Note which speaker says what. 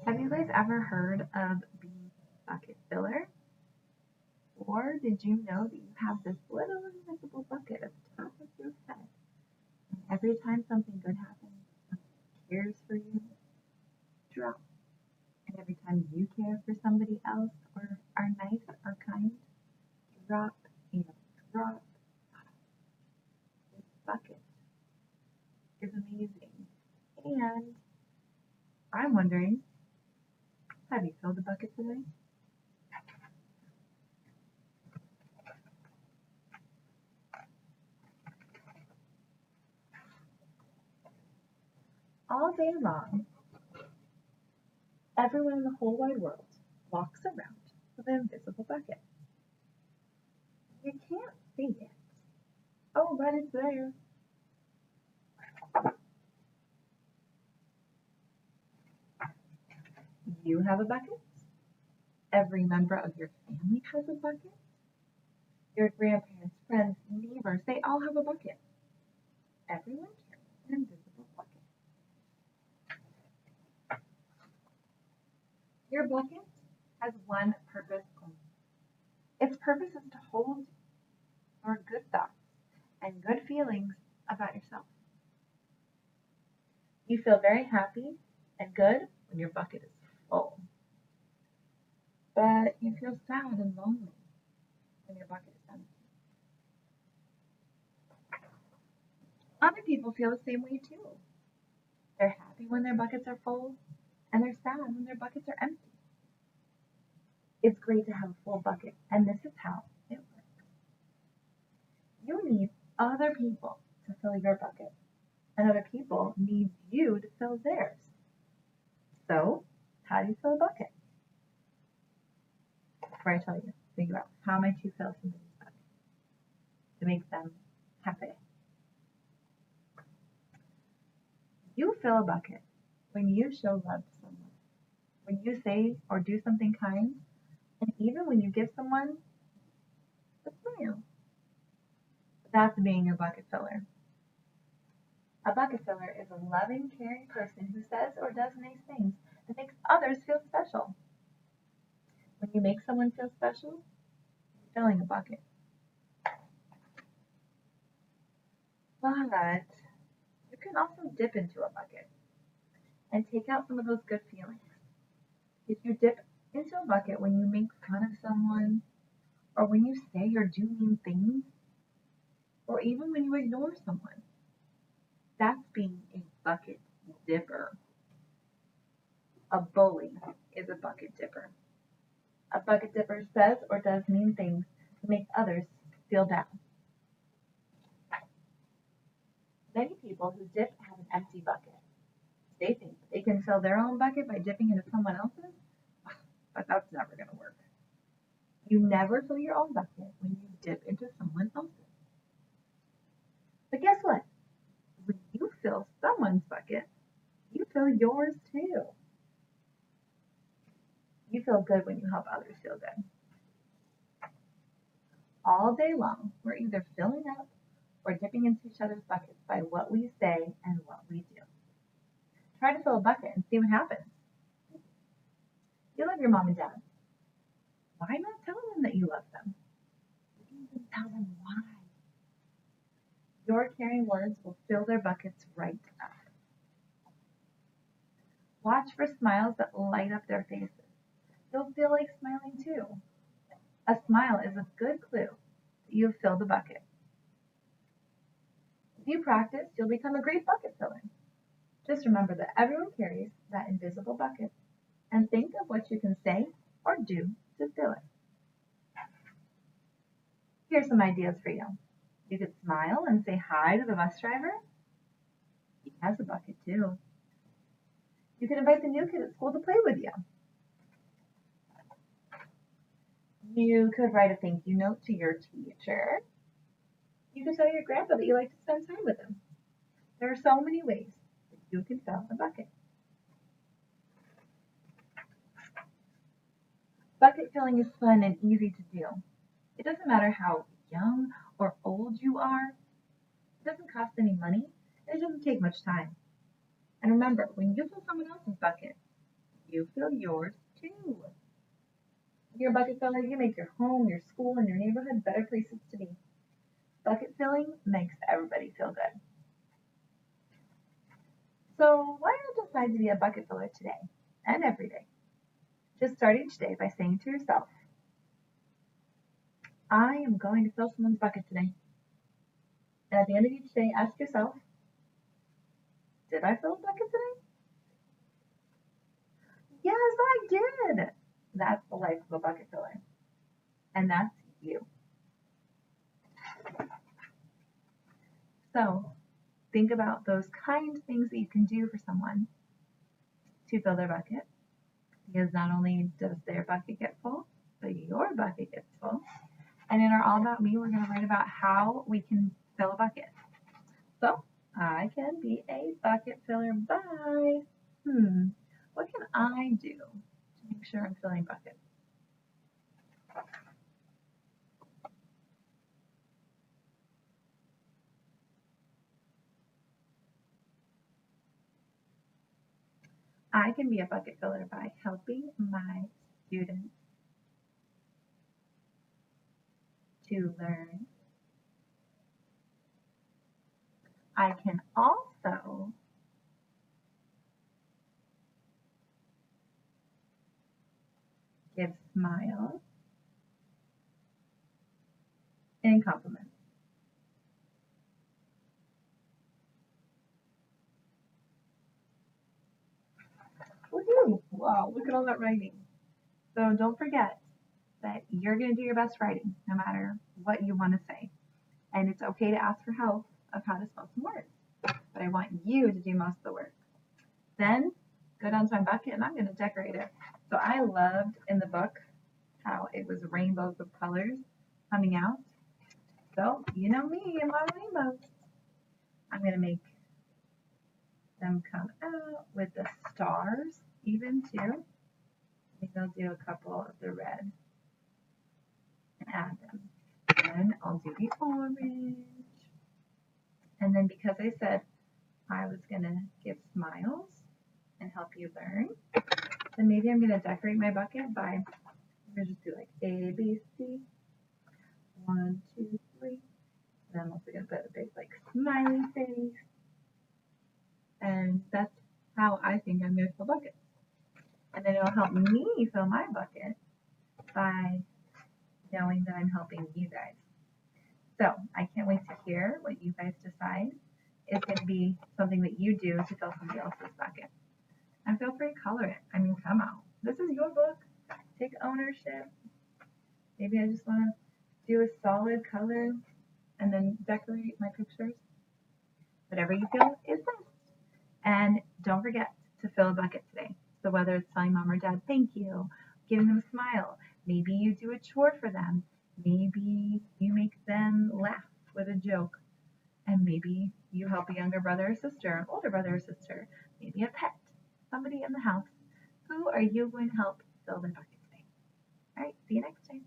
Speaker 1: Have you guys ever heard of being a bucket filler? Or did you know that you have this little invisible bucket at the top of your head? And every time something good happens, someone cares for you, drop. And every time you care for somebody else or are nice or kind, drop and drop. This bucket is amazing. And I'm wondering, have you filled the bucket today? All day long, everyone in the whole wide world walks around with an invisible bucket. You can't see it. Oh, but it's there. You have a bucket. Every member of your family has a bucket. Your grandparents, friends, neighbors, they all have a bucket. Everyone carries an invisible bucket. Your bucket has one purpose only. Its purpose is to hold your good thoughts and good feelings about yourself. You feel very happy and good when your bucket is full. But you feel sad and lonely when your bucket is empty. Other people feel the same way too. They're happy when their buckets are full, and they're sad when their buckets are empty. It's great to have a full bucket, and this is how it works. You need other people to fill your bucket, and other people need you to fill theirs. So, how do you fill a bucket? Before I tell you, figure out how might you fill somebody's bucket to make them happy. You fill a bucket when you show love to someone, when you say or do something kind, and even when you give someone a smile. That's being your bucket filler. A bucket filler is a loving, caring person who says or does nice things that makes others feel special. When you make someone feel special, you're filling a bucket. But you can also dip into a bucket and take out some of those good feelings. If you dip into a bucket when you make fun of someone, or when you say or do mean things, or even when you ignore someone, that's being a bucket dipper. A bully is a bucket dipper. A bucket dipper says or does mean things to make others feel down. Many people who dip have an empty bucket. They think they can fill their own bucket by dipping into someone else's, but that's never going to work. You never fill your own bucket when you dip into someone else's. But guess what? When you fill someone's bucket, you fill yours too. You feel good when you help others feel good. All day long, we're either filling up or dipping into each other's buckets by what we say and what we do. Try to fill a bucket and see what happens. You love your mom and dad. Why not tell them that you love them? You can even tell them why. Your caring words will fill their buckets right up. Watch for smiles that light up their faces. You'll feel like smiling too. A smile is a good clue that you have filled the bucket. If you practice, you'll become a great bucket filler. Just remember that everyone carries that invisible bucket, and think of what you can say or do to fill it. Here's some ideas for you. You could smile and say hi to the bus driver. He has a bucket too. You could invite the new kid at school to play with you. You could write a thank you note to your teacher. You could tell your grandpa that you like to spend time with him. There are so many ways that you can fill a bucket. Bucket filling is fun and easy to do. It doesn't matter how young or old you are. It doesn't cost any money. It doesn't take much time. And remember, when you fill someone else's bucket, you fill yours too. You're a bucket filler, you make your home, your school, and your neighborhood better places to be. Bucket filling makes everybody feel good. So why not decide to be a bucket filler today and every day? Just start each day by saying to yourself, I am going to fill someone's bucket today. And at the end of each day, ask yourself, did I fill a bucket today? Yes, I did. That's the life of a bucket filler. And that's you. So think about those kind things that you can do for someone to fill their bucket. Because not only does their bucket get full, but your bucket gets full. And in our All About Me, we're going to learn about how we can fill a bucket. So I can be a bucket filler by, what can I do to make sure I'm filling buckets? I can be a bucket filler by helping my students to learn. I can also give smiles and compliments. Woohoo! Wow, look at all that writing. So don't forget that you're going to do your best writing no matter what you want to say. And it's okay to ask for help of how to spell some words. But I want you to do most of the work. Then go down to my bucket and I'm going to decorate it. So I loved in the book how it was rainbows of colors coming out. So you know me and my rainbows. I'm going to make them come out with the stars even too. I think I'll do a couple of the red and add them. Then I'll do the orange. And then because I said I was going to give smiles and help you learn, then maybe I'm going to decorate my bucket by, I'm going to just do like A, B, C, 1, 2, 3. And I'm also going to put a big like smiley face. And that's how I think I'm going to fill buckets. And then it'll help me fill my bucket by knowing that I'm helping you guys. So I can't wait to hear what you guys decide is going to be something that you do to fill somebody else's bucket. And feel free to color it. I mean, come on. This is your book. Take ownership. Maybe I just want to do a solid color and then decorate my pictures. Whatever you feel is best. And don't forget to fill a bucket today. So whether it's telling mom or dad thank you, giving them a smile, maybe you do a chore for them, maybe you make them laugh with a joke, and maybe you help a younger brother or sister, an older brother or sister, maybe a pet, somebody in the house. Who are you going to help fill their bucket today? All right, see you next time.